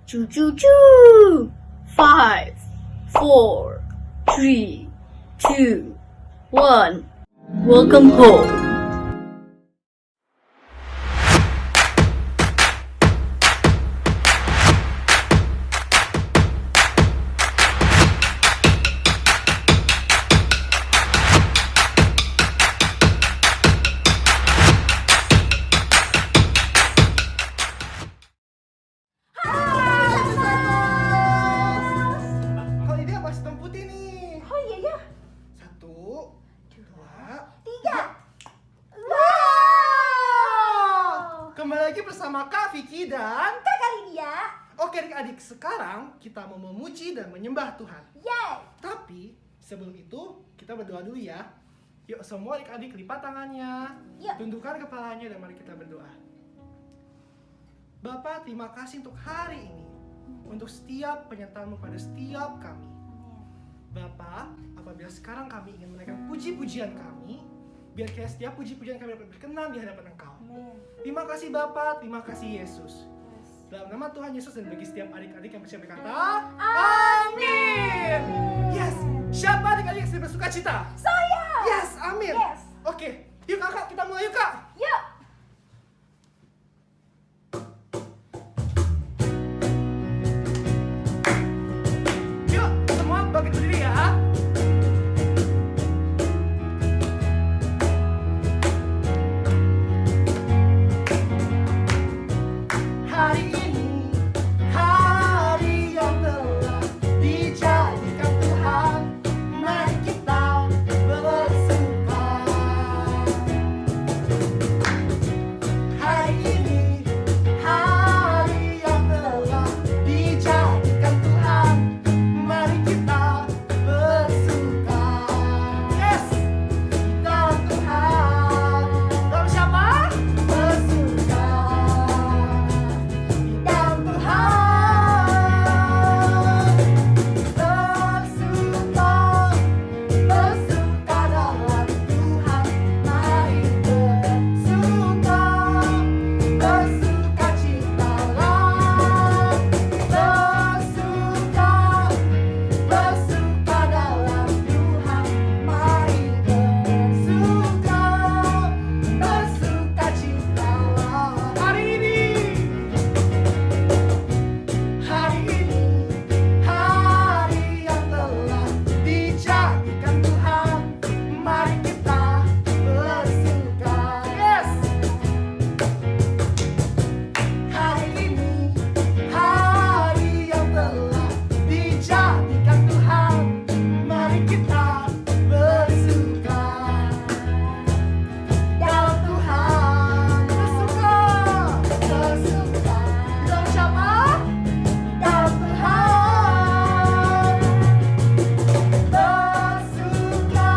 Choo choo choo. 5, 4, 3, 2, 1. Welcome home. Kalau ini apa hitam putih nih? Oh iya ya. 1, 2, 3. 3. Wow. Kembali lagi bersama Kak Vicky dan Kakak Lydia. Oke adik-adik, sekarang kita mau memuji dan menyembah Tuhan. Yay. Tapi sebelum itu kita berdoa dulu ya. Yuk semua adik-adik lipat tangannya, Yuk. tundukkan kepalanya dan mari kita berdoa. Bapa, terima kasih untuk hari ini, untuk setiap penyertaan-Mu pada setiap kami. Bapa, apabila sekarang kami ingin menaikkan puji-pujian kami, biar kayak setiap puji-pujian kami dapat berkenan di hadapan Engkau. Amin. Terima kasih Bapa, terima kasih Yesus. Dalam nama Tuhan Yesus dan bagi setiap adik-adik yang percaya berkata, Amin. Yes, siapa adik-adik yang sedang bersuka cita? Saya. Yes, amin. Yes. Oke, yuk kakak, kita mulai yuk kak. Yuk. Yuk, semua bangkit berdiri ya. Hari ini, hari yang telah dijadikan Tuhan, mari kita bersuka. Hari ini, hari yang telah dijadikan Tuhan, mari kita bersuka. Yes, dalam Tuhan. Dalam siapa? Bersuka. Dalam Tuhan. Bersuka, bersuka dalam Tuhan. Mari bersuka, bersuka citalah. Bersuka, bersuka dalam Tuhan. Mari bersuka, bersuka citalah. Hari ini, hari yang telah dijadikan Tuhan, mari kita bersuka. Yes. Hari ini, hari yang telah dijadikan Tuhan, mari kita bersuka. Dalam Tuhan, bersuka, bersuka. Dalam siapa? Dalam Tuhan. Bersuka,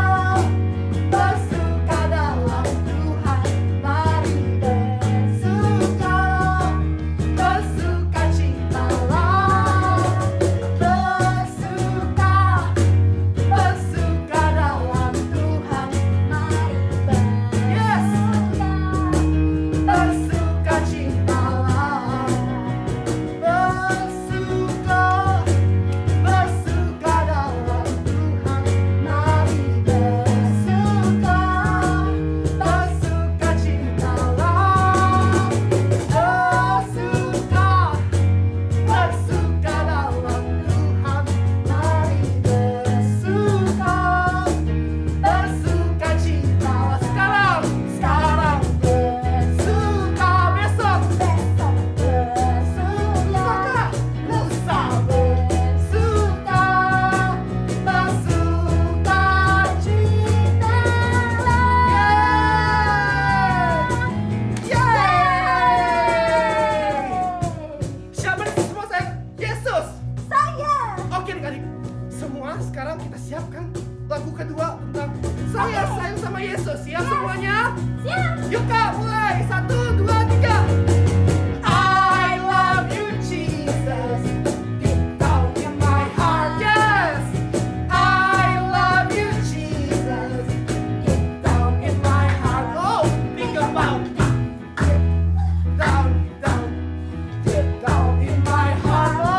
bersuka dalam Tuhan. Mari bersuka, bersuka citalah. Bersuka, bersuka dalam Tuhan. Mari yes. Bersuka citalah. Bersuka, bersuka dalam Tuhan. Mari bersuka, bersuka citalah. Bersuka, bersuka dalam Tuhan. Mari bersuka, bersuka citalah. Sekarang bersuka, besok bersuka, lusa bersuka, bersuka citalah. Yeay! Siapa di sini semua sayang Yesus? Saya. Oke adik-adik, semua sekarang kita siapkan lagu kedua tentang saya sayang sama Yesus. Siap semuanya? Siap. Yuk kak, mulai. 1, 2, 3. I love you Jesus, deep down in my heart. Yes, I love you Jesus, deep down in my heart. Oh, think about deep down, deep down in my heart.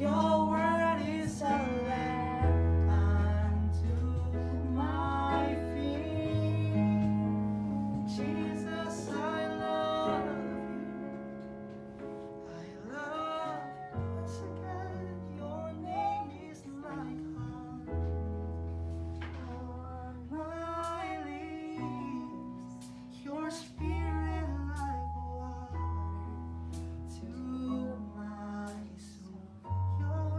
Your word is a lamp unto my feet. Jesus, I love you. I love you once again. Your name is like honey on my lips. Your spirit like water to my soul. Your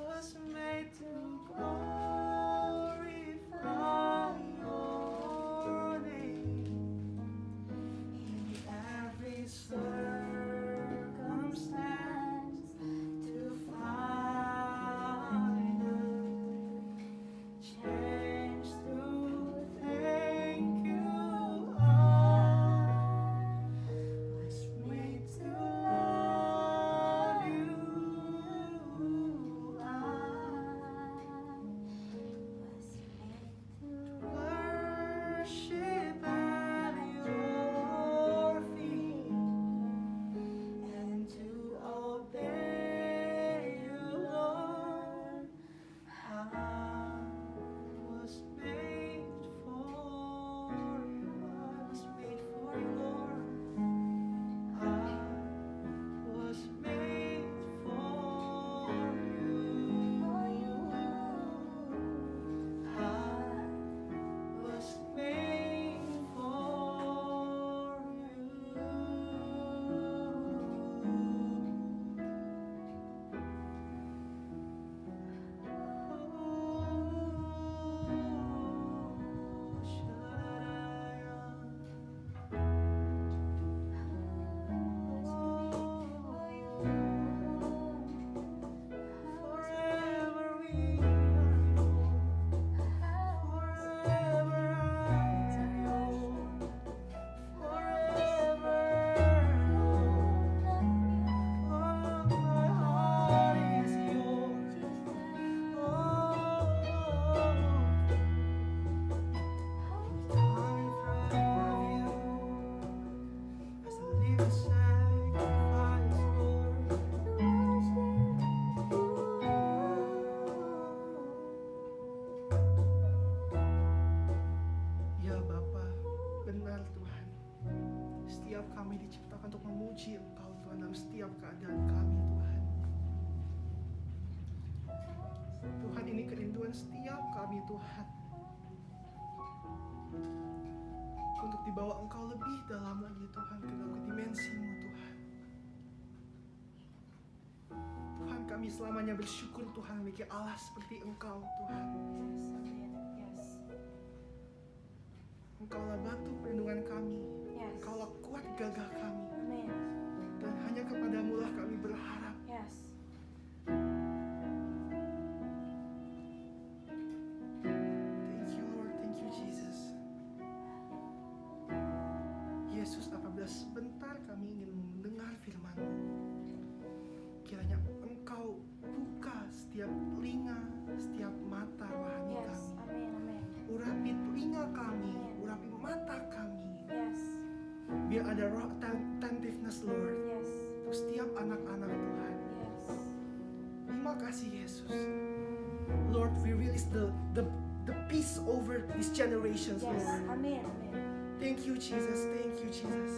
was made to glorify your name in every circumstance, to find a change to thank you. I was made to love you. I worship at your feet and to obey you, Lord. I was made for you. I was made for you, Lord. I was made for you. I was made for Forever we are forever I am yours. Forever, all of my heart is yours. I'm in front of you as a living sacrifice, Lord. Ya Bapa, benar Tuhan. Setiap kami diciptakan untuk memuji Engkau Tuhan dalam setiap keadaan kami Tuhan. Tuhan, ini kerinduan setiap kami Tuhan, untuk dibawa Engkau lebih dalam lagi Tuhan, ke dalam dimensi-Mu Tuhan. Tuhan, kami selamanya bersyukur Tuhan memiliki Allah seperti Engkau Tuhan. Engkaulah batu perlindungan kami, Yes. Engkaulah kuat gagah kami, Amen. dan hanya kepadamu lah kami berharap. Yes. Thank you Lord, thank you Jesus. Yesus, apabila sebentar kami ingin mendengar firman-Mu, kiranya Engkau buka setiap telinga, setiap mata rohani Yes. kami. Amen. Amen. Urapi telinga kami, urapi mata kami. Yes. Biar ada roh attentiveness Lord, Yes. untuk setiap anak-anak Tuhan. Yes. Terima kasih Yesus. Lord, we release the peace over these generations, Yes. Lord. Amen. Amen. Thank you Jesus, thank you Jesus.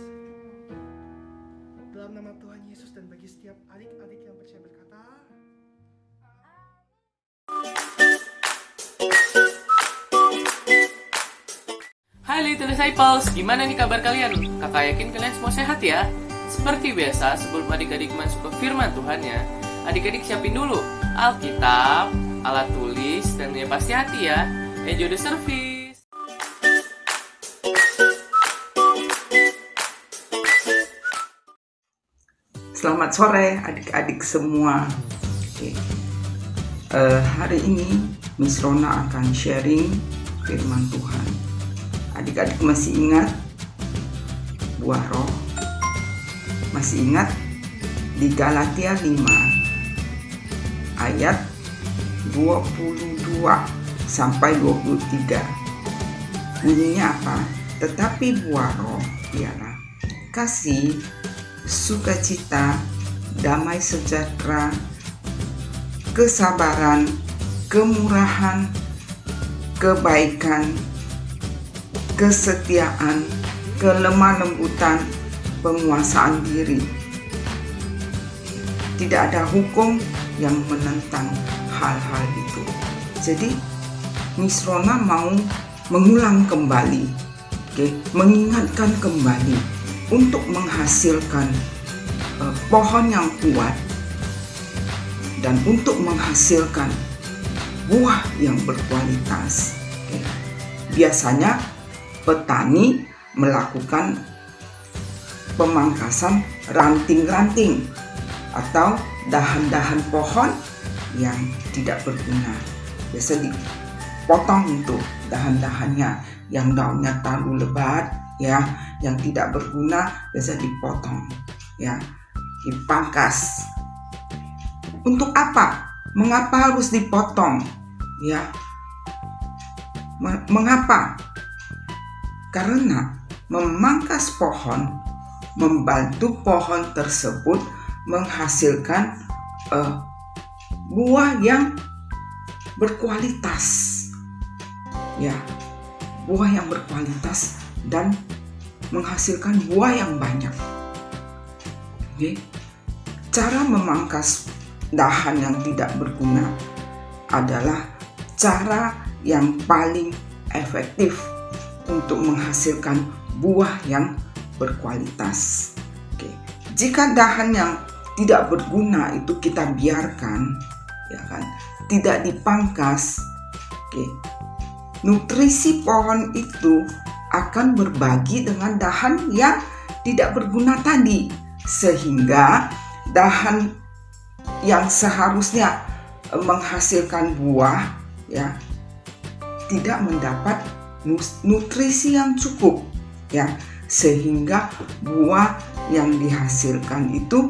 Dalam nama Tuhan Yesus dan bagi setiap adik-adik yang percaya berkata, Hai Little Disciples, gimana nih kabar kalian? Kakak yakin kalian semua sehat ya? Seperti biasa, sebelum adik-adik masuk ke firman Tuhan ya, adik-adik siapin dulu Alkitab, alat tulis, dan ya pasti hati ya. Enjoy the service! Selamat sore adik-adik semua. Oke. Hari ini Miss Rona akan sharing firman Tuhan. Adik-adik masih ingat buah roh? Masih ingat di Galatia 5 ayat 22 sampai 23. Bunyinya apa? Tetapi buah roh ialah kasih, sukacita, damai sejahtera, kesabaran, kemurahan, kebaikan, kesetiaan, kelemah lembutan, penguasaan diri. Tidak ada hukum yang menentang hal-hal itu. Jadi Miss Rona mau mengulang kembali, mengingatkan kembali untuk menghasilkan pohon yang kuat dan untuk menghasilkan buah yang berkualitas. Oke. Biasanya petani melakukan pemangkasan ranting-ranting atau dahan-dahan pohon yang tidak berguna. Biasa dipotong untuk dahan-dahannya, yang daunnya terlalu lebat, ya, yang tidak berguna biasa dipotong, ya, dipangkas. Untuk apa? Mengapa harus dipotong? Ya, mengapa? Karena memangkas pohon membantu pohon tersebut menghasilkan buah yang berkualitas, ya, buah yang berkualitas dan menghasilkan buah yang banyak. Oke. Cara memangkas dahan yang tidak berguna adalah cara yang paling efektif untuk menghasilkan buah yang berkualitas. Oke. Jika dahan yang tidak berguna itu kita biarkan, ya kan, tidak dipangkas, oke, nutrisi pohon itu akan berbagi dengan dahan yang tidak berguna tadi, sehingga dahan yang seharusnya menghasilkan buah, ya, tidak mendapat nutrisi yang cukup, ya, sehingga buah yang dihasilkan itu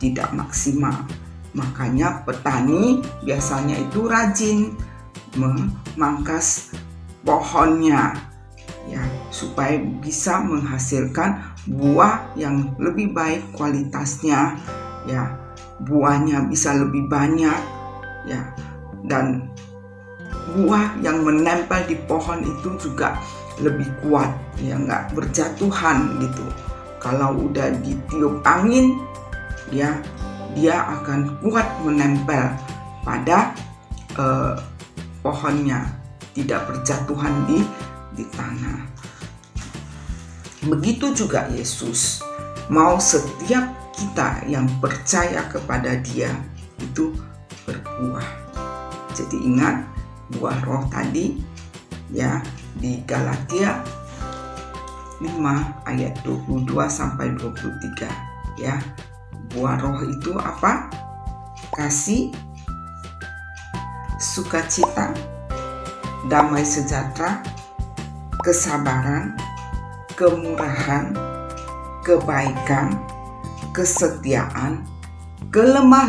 tidak maksimal. Makanya petani biasanya itu rajin memangkas pohonnya, ya, supaya bisa menghasilkan buah yang lebih baik kualitasnya, ya, buahnya bisa lebih banyak, ya, dan buah yang menempel di pohon itu juga lebih kuat, ya, nggak berjatuhan gitu. Kalau udah ditiup angin, ya, dia akan kuat menempel pada pohonnya, tidak berjatuhan di tanah. Begitu juga Yesus mau setiap kita yang percaya kepada Dia itu berbuah. Jadi ingat buah roh tadi, ya, di Galatia 5 ayat 22 sampai 23, ya. Buah roh itu apa? Kasih, sukacita, damai sejahtera, kesabaran, kemurahan, kebaikan, kesetiaan, kelemah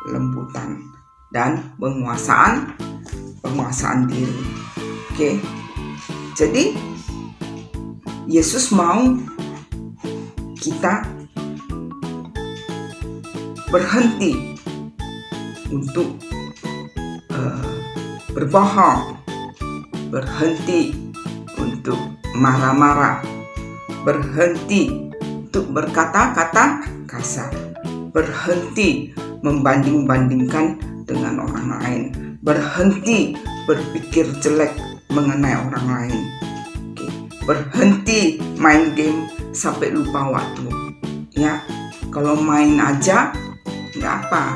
lembutan, dan penguasaan diri. Oke. Jadi Yesus mau kita berhenti untuk berbohong, berhenti untuk marah-marah, berhenti untuk berkata-kata kasar, berhenti membanding-bandingkan dengan orang lain, berhenti berpikir jelek mengenai orang lain, oke, berhenti main game sampai lupa waktu, ya. Kalau main aja nggak apa,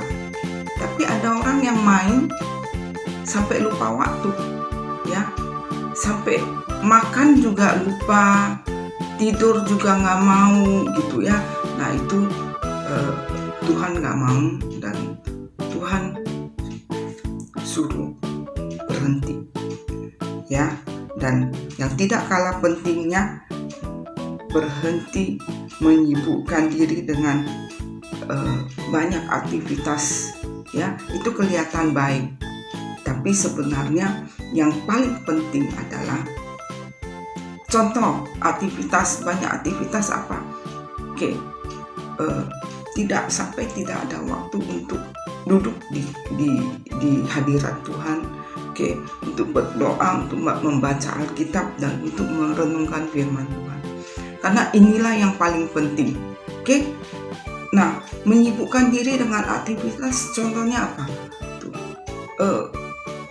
tapi ada orang yang main sampai lupa waktu, ya, sampai makan juga lupa, tidur juga nggak mau gitu, ya. Nah itu Tuhan nggak mau, dan Tuhan suruh berhenti, ya. Dan yang tidak kalah pentingnya, berhenti menyibukkan diri dengan banyak aktivitas, ya. Itu kelihatan baik, tapi sebenarnya yang paling penting adalah contoh banyak aktivitas apa? Oke, tidak ada waktu untuk duduk di hadirat Tuhan, oke, untuk berdoa, untuk membaca Alkitab, dan untuk merenungkan firman Tuhan. Karena inilah yang paling penting, oke. Nah, menyibukkan diri dengan aktivitas, contohnya apa?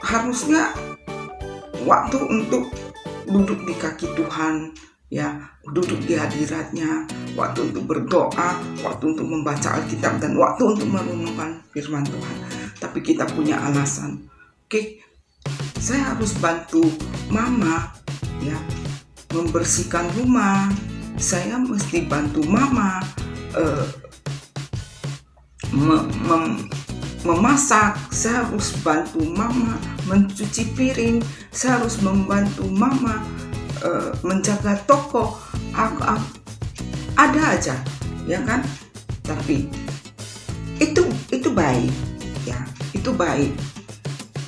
Harusnya waktu untuk duduk di kaki Tuhan, ya, duduk di hadiratnya, waktu untuk berdoa, waktu untuk membaca Alkitab, dan waktu untuk merenungkan firman Tuhan. Tapi kita punya alasan, oke, saya harus bantu mama, ya, membersihkan rumah, saya mesti bantu mama memasak, saya harus bantu mama mencuci piring, saya harus membantu mama menjaga toko. Ada aja, ya kan? Tapi itu baik, ya, itu baik.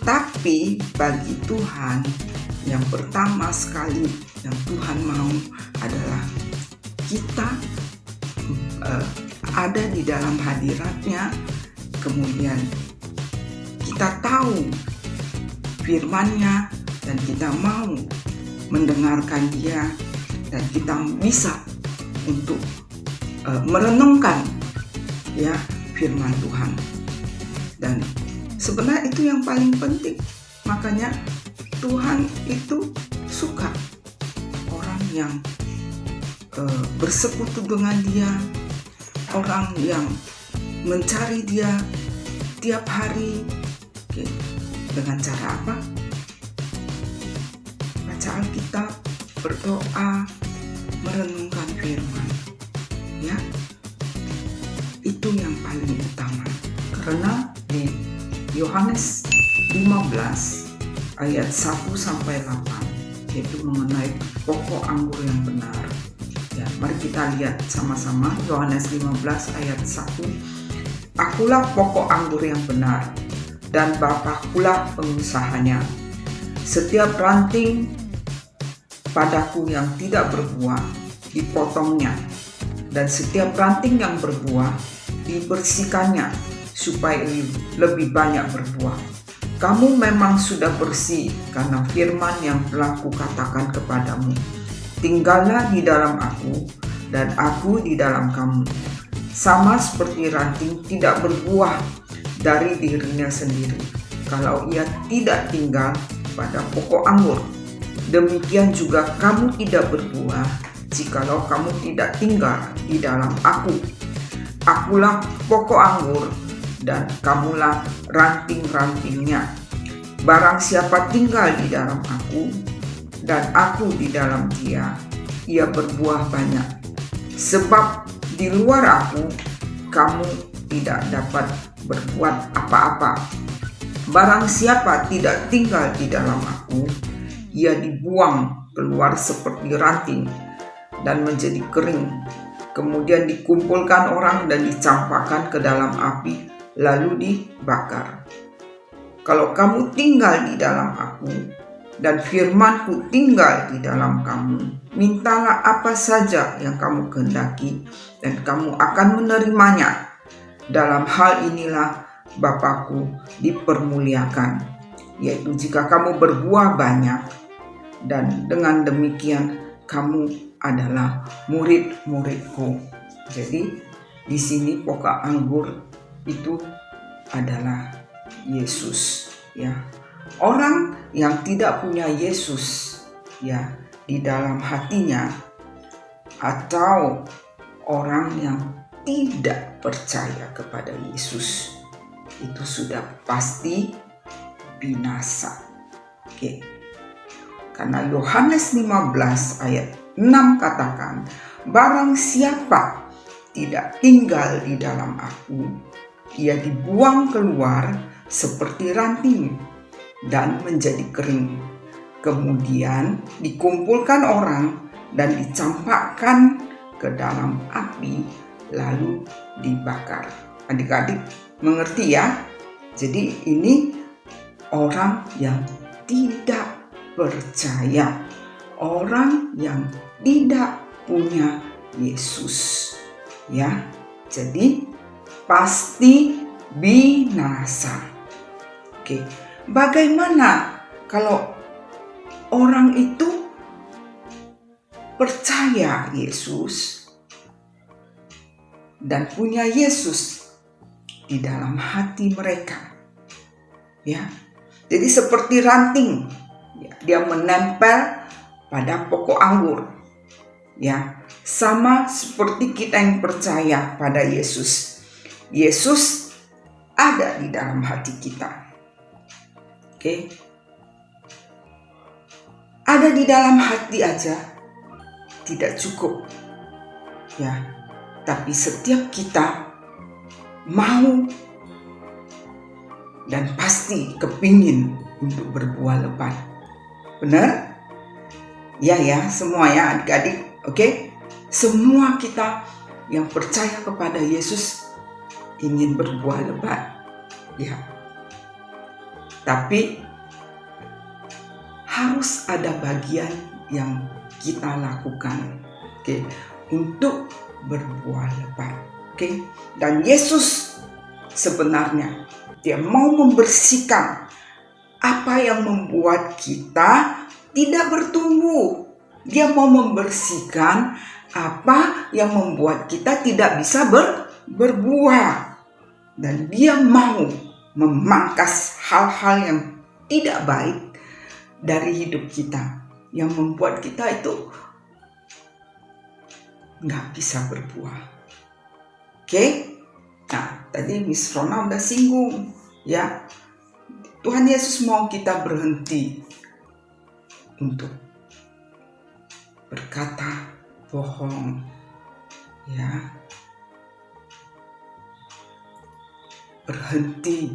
Tapi bagi Tuhan, yang pertama sekali yang Tuhan mau adalah kita ada di dalam hadiratnya, kemudian kita tahu firman-Nya dan kita mau mendengarkan Dia, dan kita bisa untuk merenungkan, ya, firman Tuhan. Dan sebenarnya itu yang paling penting. Makanya Tuhan itu suka orang yang bersekutu dengan Dia, orang yang mencari Dia tiap hari. Oke. Dengan cara apa? Baca Alkitab, berdoa, merenungkan firman, ya. Itu yang paling utama. Karena di Yohanes 15 ayat 1 sampai 8 yaitu mengenai pokok anggur yang benar. Ya, mari kita lihat sama-sama Yohanes 15 ayat 1. Akulah pokok anggur yang benar, dan Bapakulah pengusahanya. Setiap ranting padaku yang tidak berbuah dipotongnya, dan setiap ranting yang berbuah dibersihkannya, supaya lebih banyak berbuah. Kamu memang sudah bersih karena firman yang telah kukatakan kepadamu. Tinggallah di dalam aku, dan aku di dalam kamu. Sama seperti ranting tidak berbuah dari dirinya sendiri kalau ia tidak tinggal pada pokok anggur. Demikian juga kamu tidak berbuah jikalau kamu tidak tinggal di dalam aku. Akulah pokok anggur, dan kamulah ranting-rantingnya. Barang siapa tinggal di dalam aku, dan aku di dalam dia, ia berbuah banyak. Sebab di luar aku, kamu tidak dapat berbuat apa-apa. Barang siapa tidak tinggal di dalam aku, ia dibuang keluar seperti ranting dan menjadi kering. Kemudian dikumpulkan orang dan dicampakkan ke dalam api, lalu dibakar. Kalau kamu tinggal di dalam aku, dan firman-Ku tinggal di dalam kamu, mintalah apa saja yang kamu kehendaki, dan kamu akan menerimanya. Dalam hal inilah Bapa-Ku dipermuliakan, yaitu jika kamu berbuah banyak, dan dengan demikian kamu adalah murid-murid-Ku. Jadi di sini pokok anggur itu adalah Yesus, ya. Orang yang tidak punya Yesus, ya, di dalam hatinya, atau orang yang tidak percaya kepada Yesus, itu sudah pasti binasa. Oke. Karena Yohanes 15 ayat 6 katakan, barang siapa tidak tinggal di dalam aku, ia dibuang keluar seperti ranting dan menjadi kering. Kemudian dikumpulkan orang dan dicampakkan ke dalam api, lalu dibakar. Adik-adik mengerti ya? Jadi ini orang yang tidak percaya, orang yang tidak punya Yesus, ya. Jadi pasti binasa. Oke, bagaimana kalau orang itu percaya Yesus dan punya Yesus di dalam hati mereka, ya? Jadi seperti ranting, ya, dia menempel pada pokok anggur. ya, sama seperti kita yang percaya pada Yesus. Yesus ada di dalam hati kita. Oke. Ada di dalam hati aja tidak cukup. Ya. Tapi setiap kita mau dan pasti kepingin untuk berbuah lebat. Benar? Ya, semua ya adik-adik. Oke? Semua kita yang percaya kepada Yesus ingin berbuah lebat. Ya. Tapi harus ada bagian yang kita lakukan. Oke, untuk berbuah lebat. Oke? Dan Yesus sebenarnya dia mau membersihkan apa yang membuat kita tidak bertumbuh. Dia mau membersihkan apa yang membuat kita tidak bisa berbuah. Dan dia mau memangkas hal-hal yang tidak baik dari hidup kita, yang membuat kita itu nggak bisa berbuah. Oke? Nah, tadi Miss Rona udah singgung, ya. Tuhan Yesus mau kita berhenti untuk berkata bohong, ya. Berhenti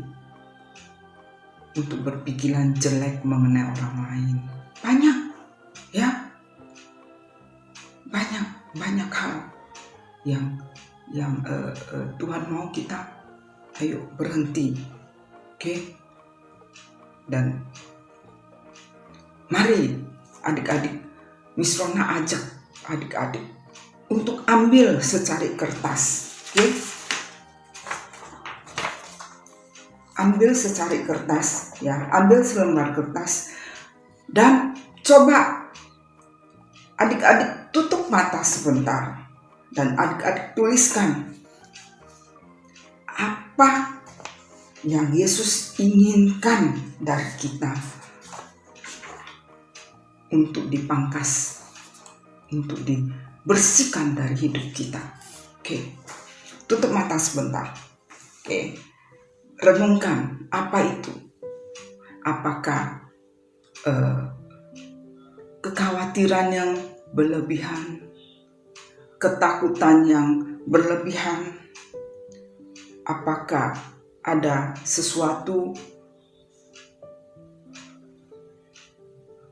untuk berpikiran jelek mengenai orang lain. Banyak, ya. Banyak hal yang Tuhan mau kita ayo berhenti. Oke? Dan mari adik-adik, Miss Rona ajak adik-adik untuk ambil secari kertas. Oke? Ambil secari kertas, ya. Ambil selembar kertas dan coba adik-adik tutup mata sebentar dan adik-adik tuliskan apa yang Yesus inginkan dari kita untuk dipangkas, untuk dibersihkan dari hidup kita. Oke, tutup mata sebentar. Oke, renungkan apa itu. Apakah kekhawatiran yang berlebihan, ketakutan yang berlebihan, apakah ada sesuatu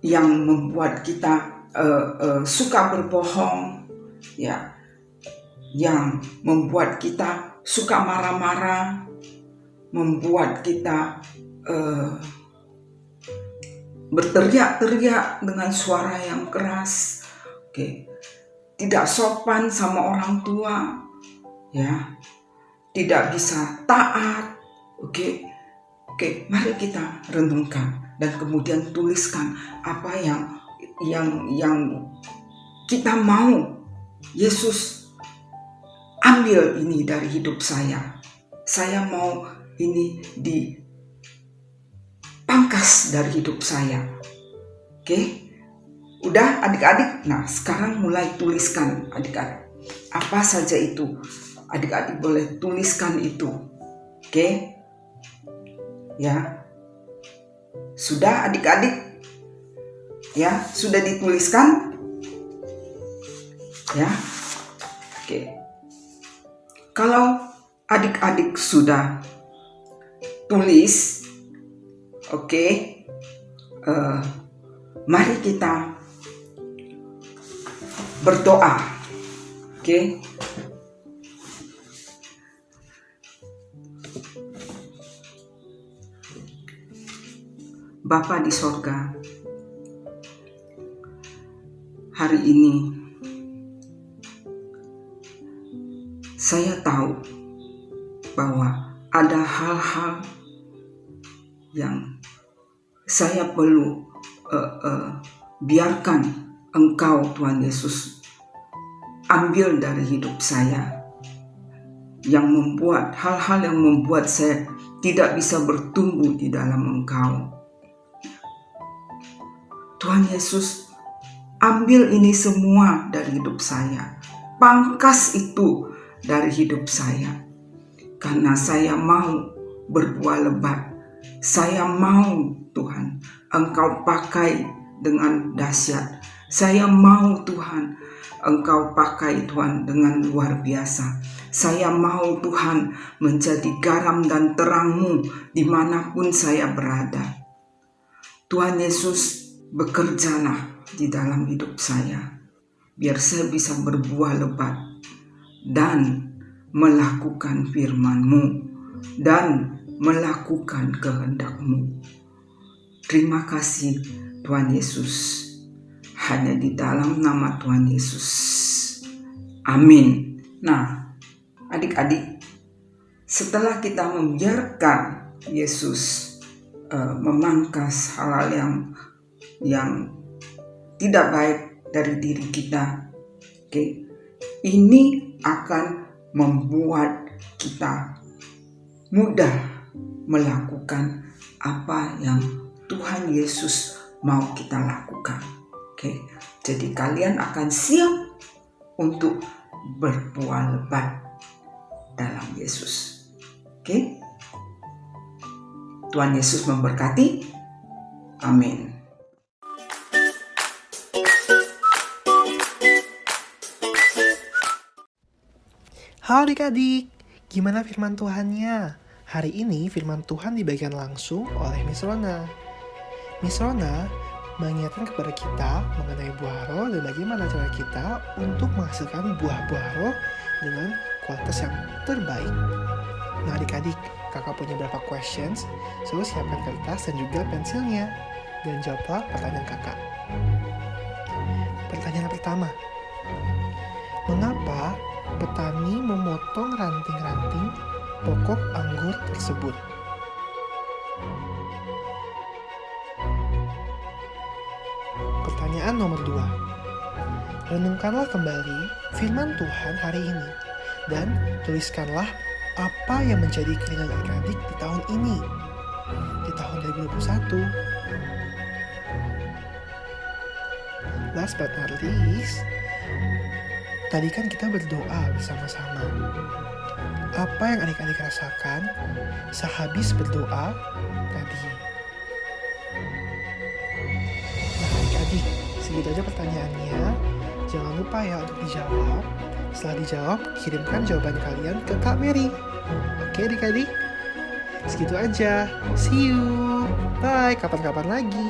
yang membuat kita suka berbohong, ya, yang membuat kita suka marah-marah, membuat kita berteriak-teriak dengan suara yang keras, oke, tidak sopan sama orang tua, ya, tidak bisa taat, oke, mari kita renungkan dan kemudian tuliskan apa yang kita mau Yesus ambil ini dari hidup saya. Saya mau ini dipangkas dari hidup saya. Oke? Udah adik-adik? Nah, sekarang mulai tuliskan adik-adik. Apa saja itu? Adik-adik boleh tuliskan itu. Oke? Ya. Sudah adik-adik? Ya, sudah dituliskan? Ya. Oke. Kalau adik-adik sudah tulis, oke, mari kita berdoa, oke. Bapa di sorga, hari ini saya tahu bahwa ada hal-hal yang saya perlu biarkan Engkau Tuhan Yesus ambil dari hidup saya, yang membuat hal-hal yang membuat saya tidak bisa bertumbuh di dalam Engkau. Tuhan Yesus, ambil ini semua dari hidup saya. Pangkas itu dari hidup saya. Karena saya mau berbuah lebat. Saya mau Tuhan, Engkau pakai dengan dahsyat. Saya mau Tuhan, Engkau pakai Tuhan dengan luar biasa. Saya mau Tuhan menjadi garam dan terang-Mu dimanapun saya berada. Tuhan Yesus, bekerjalah di dalam hidup saya, biar saya bisa berbuah lebat dan melakukan firman-Mu dan melakukan kehendak-Mu. Terima kasih Tuhan Yesus. Hanya di dalam nama Tuhan Yesus. Amin. Nah, adik-adik, setelah kita membiarkan Yesus memangkas hal-hal yang tidak baik dari diri kita, ini akan membuat kita mudah melakukan apa yang Tuhan Yesus mau kita lakukan. Jadi kalian akan siap untuk berbuah lebat dalam Yesus. Tuhan Yesus memberkati. Amin. Halo adik-adik, gimana firman Tuhannya? Hari ini firman Tuhan dibagikan langsung oleh Miss Rona. Miss Rona mengingatkan kepada kita mengenai buah roh dan bagaimana cara kita untuk menghasilkan buah-buah roh dengan kualitas yang terbaik. Nah adik-adik, kakak punya beberapa questions, so siapkan kertas dan juga pensilnya dan jawablah pertanyaan kakak. Pertanyaan pertama, mengapa petani memotong ranting-ranting pokok anggur tersebut? Pertanyaan nomor 2. Renungkanlah kembali firman Tuhan hari ini dan tuliskanlah apa yang menjadi keinginan adik-adik di tahun ini, di tahun 2021. Last but not least, tadi kan kita berdoa bersama-sama. Apa yang adik-adik rasakan sehabis berdoa tadi? Nah adik-adik, segitu aja pertanyaannya. Jangan lupa ya untuk dijawab. Setelah dijawab, kirimkan jawaban kalian ke Kak Mary. Oke adik-adik? Segitu aja. See you. Bye, kapan-kapan lagi.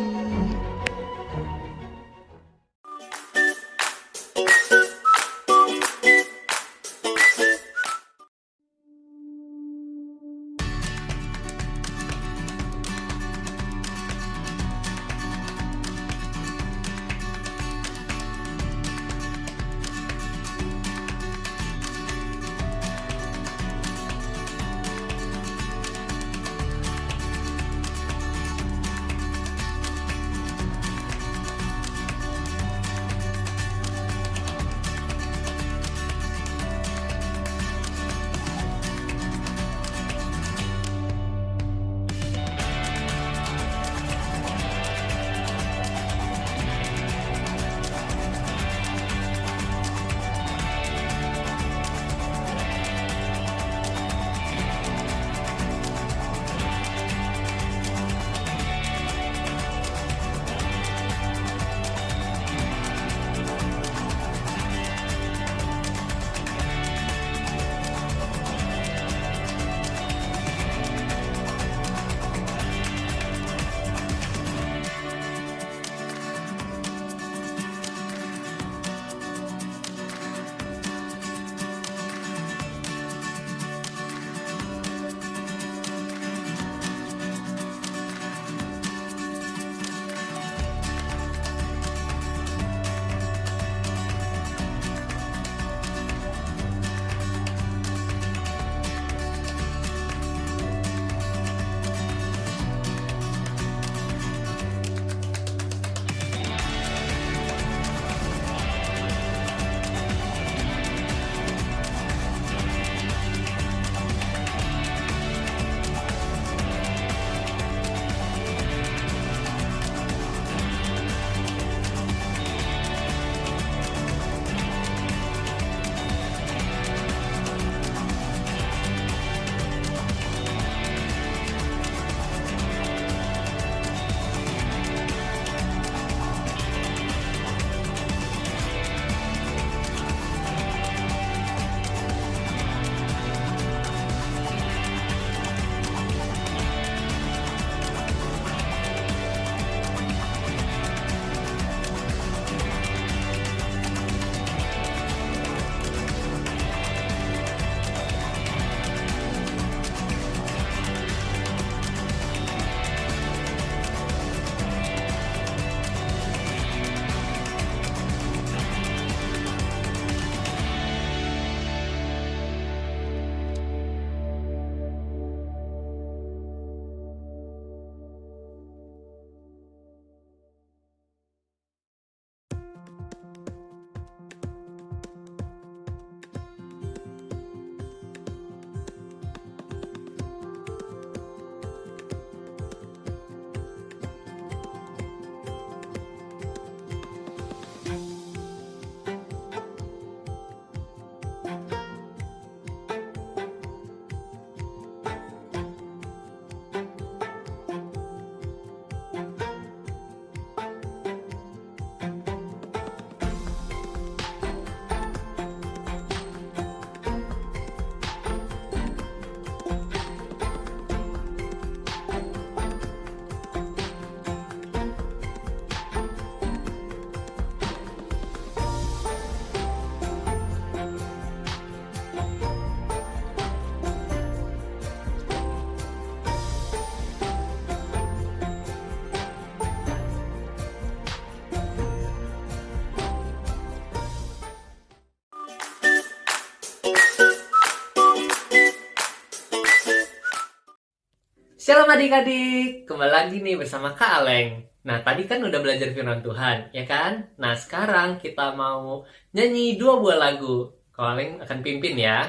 Shalom adik-adik, kembali lagi nih bersama Kak Aleng. Nah, tadi kan udah belajar firman Tuhan, ya kan? Nah, sekarang kita mau nyanyi 2 buah lagu. Kak Aleng akan pimpin ya.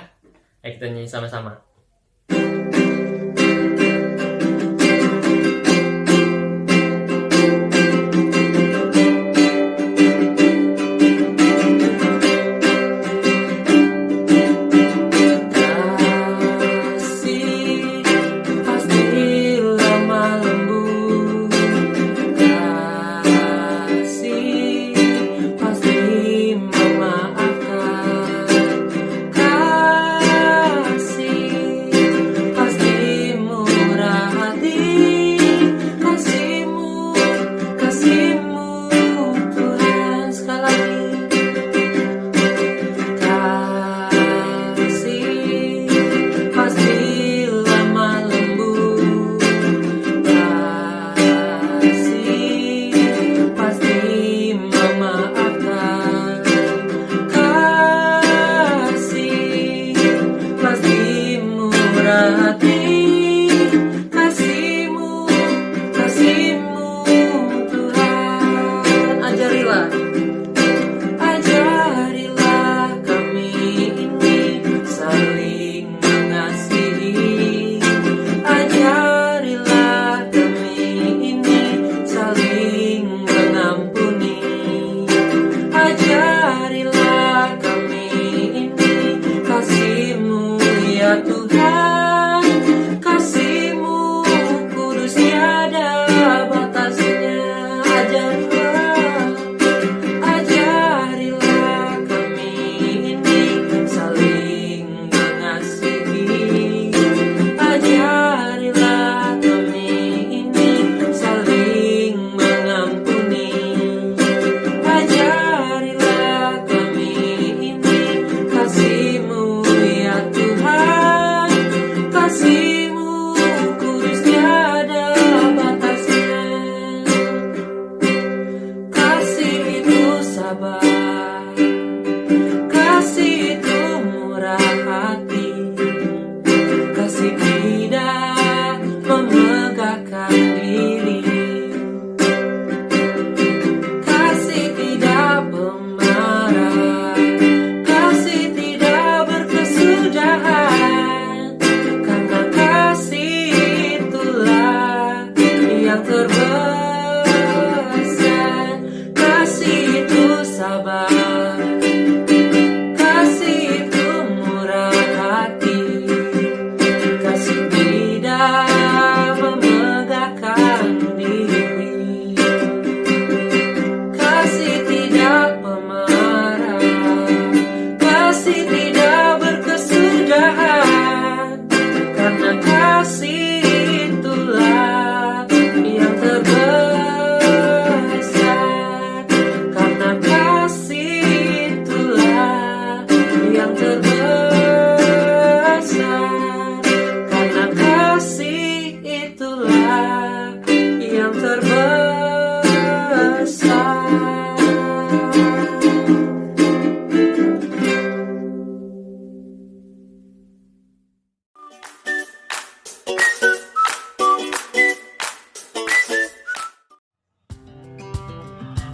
Ayo kita nyanyi sama-sama.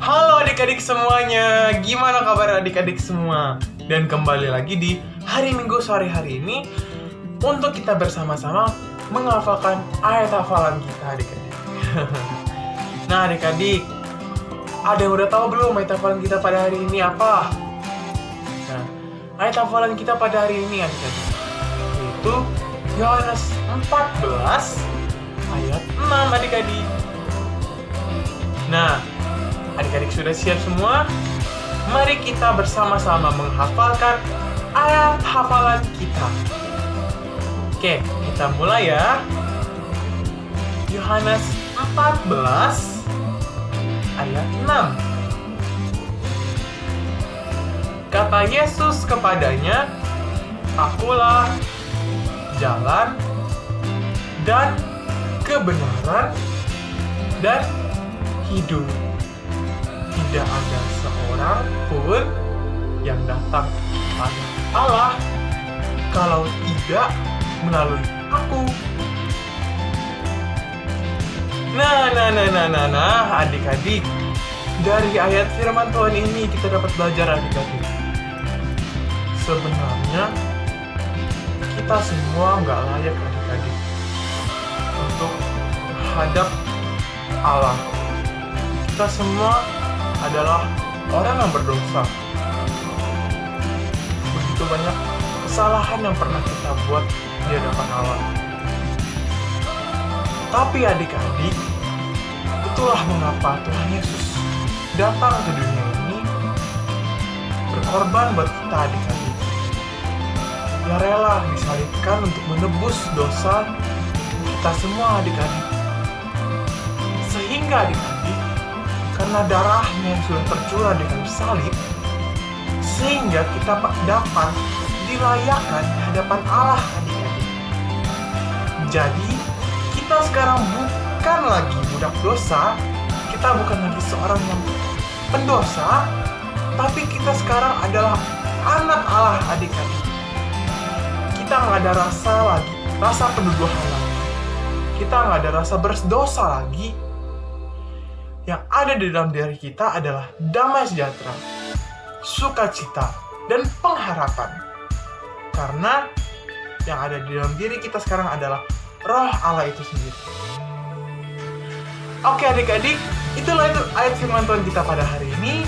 Halo adik-adik semuanya, gimana kabar adik-adik semua? Dan kembali lagi di hari Minggu sore hari ini untuk kita bersama-sama menghafalkan ayat hafalan kita adik-adik. Nah adik-adik, ada yang udah tahu belum ayat hafalan kita pada hari ini apa? Nah, ayat hafalan kita pada hari ini adik-adik, yaitu Yohanes 14 ayat 6 adik-adik. Nah, adik-adik sudah siap semua? Mari kita bersama-sama menghafalkan ayat hafalan kita. Oke, kita mulai ya. Yohanes 14 ayat 6. Kata Yesus kepadanya, "Akulah jalan dan kebenaran dan hidup. Tidak ada seorang pun yang datang kepada Allah kalau tidak melalui aku." Nah, adik-adik. Dari ayat firman Tuhan ini kita dapat belajar adik-adik. Sebenarnya kita semua nggak layak adik-adik untuk menghadap Allah. Kita semua adalah orang yang berdosa. Begitu banyak kesalahan yang pernah kita buat di hadapan Allah. Tapi adik-adik, itulah mengapa Tuhan Yesus datang ke dunia ini berkorban buat kita adik-adik. Dia rela disalibkan untuk menebus dosa kita semua adik-adik. Sehingga adik-adik, karena darahnya yang sudah tercurah di kayu salib, sehingga kita dapat dilayakkan di hadapan Allah adik-adik. Jadi, kita sekarang bukan lagi budak dosa, kita bukan lagi seorang yang pendosa, tapi kita sekarang adalah anak Allah adik-adik. Kita nggak ada rasa penduduhan lagi. Kita nggak ada rasa berdosa lagi. Yang ada di dalam diri kita adalah damai sejahtera, sukacita, dan pengharapan. Karena yang ada di dalam diri kita sekarang adalah Roh Allah itu sendiri. Oke adik-adik, itulah itu ayat firman Tuhan kita pada hari ini.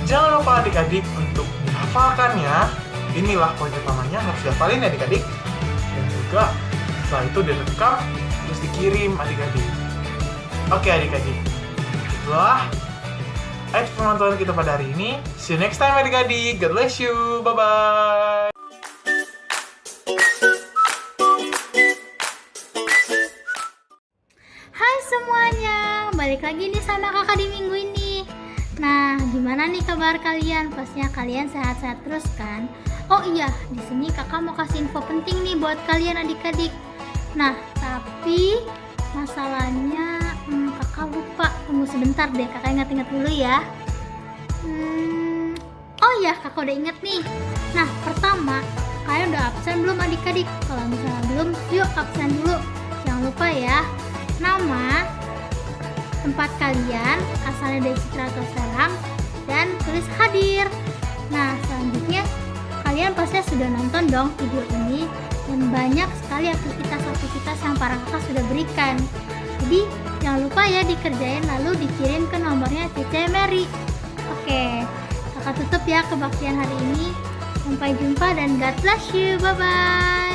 Jangan lupa adik-adik untuk menghafalkannya. Inilah poin utamanya, harus dihafalin adik-adik. Dan juga setelah itu direkam, terus dikirim adik-adik. Oke adik-adik, itulah ayat firman Tuhan kita pada hari ini. See you next time adik-adik. God bless you. Bye-bye. Hai semuanya, balik lagi nih sama kakak di minggu ini. Nah, gimana nih kabar kalian? Pastinya kalian sehat-sehat terus kan? Oh iya, di sini kakak mau kasih info penting nih buat kalian adik-adik. Nah, tapi masalahnya kakak lupa. Tunggu sebentar deh, kakak ingat-ingat dulu ya. Oh iya, kakak udah inget nih. Nah, pertama, kalian udah absen belum adik-adik? Kalau misalnya belum, yuk absen dulu. Jangan lupa ya, nama, tempat kalian, asalnya dari Citra atau Serang, dan tulis hadir. Nah, selanjutnya kalian pasti sudah nonton dong video ini, dan banyak sekali aktivitas-aktivitas yang para kakak sudah berikan. Jadi jangan lupa ya dikerjain lalu dikirim ke nomornya Cice Mary. Oke, kakak tutup ya kebaktian hari ini. Sampai jumpa dan God bless you. Bye bye.